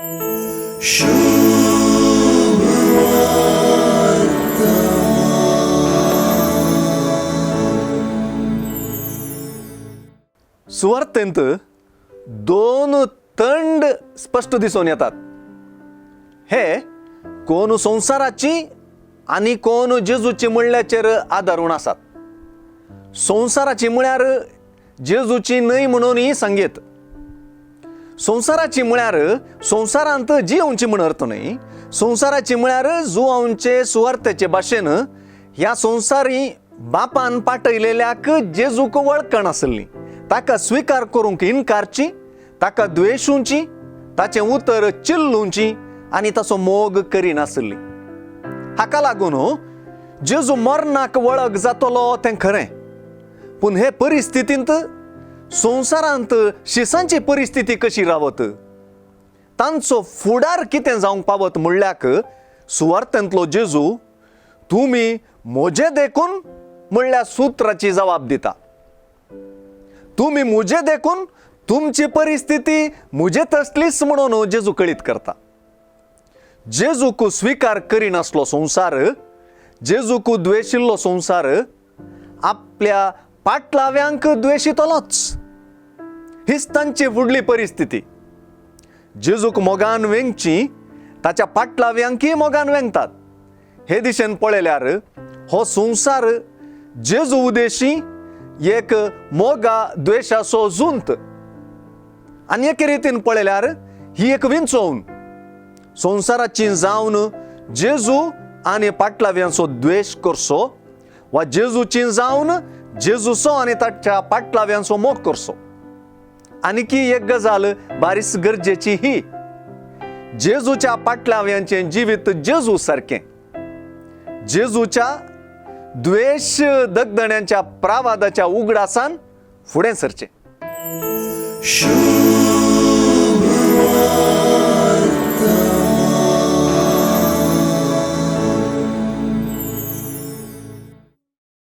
सुवार्तेंत दोन तंड स्पष्ट दिसून येतात. हे कोण संसाराची आणि कोण जेजूची म्हणल्याचेर आदारून आसात. संसाराची म्हळ्यार जेजूची न्हय म्हणून सांगेत. संसाराची म्हळ्यार संसारांत जिवंची म्हण अर्थ न्हय. संसाराची म्हळ्यार जुवांचे सुवार्तेचे भाशेन ह्या संसारी बापान पाठयलेल्याक जेजूक वळखण आसली, ताका स्वीकार करूंक इन्कारची, ताका द्वेशूंची, ताचें उतर चिल्लूंची आनी ताचो मोग करिनासली. हाका लागून जेजू मरणाक वळख जातलो तें खरें, पूण हे परिस्थितींत संसारांत शिसांची परिस्थिती कशी रावत, तांचो फुडार कितें जावंक पावत म्हणल्याक सुवार्तेंतलो जेजू तुमी म्हजे देखून म्हणल्या सुत्राची जबाब दिता. तुमी मुझे देखून तुमची परिस्थिती मुझे तसलीच म्हणून जेजू कळीत करता. जेजूक स्वीकार करिनासलो संसार, जेजूक द्वेशिल्लो संसार आपल्या पाटलाव्यांक द्वेशितलोच. हीच तांची फुडली परिस्थिती. जेजूक मोगान वेंगची ताच्या पाटलाव्यांकय मोगान वेंगतात. हे दिशेन पळयल्यार हो संसार जेजू उदेशी एक मोगा द्वेशाचो झुंत, आनी एके रितीन पळयल्यार ही एक विंचोवन संसाराची जावन जेजू आनी पाटलाव्यांचो द्वेश करचो, वा जेजूची जावन जेजूचो आनी ताच्या पाटलाव्यांचो मोग करचो. आनीकी एक गजाल बारीस गरजेची ही, जेजूच्या पाटलाव्यांचें जिवीत जेजू सारकें. जेजूच्या द्वेश दगदण्यांच्या प्रावादाच्या उगडासान फुडें सरचें.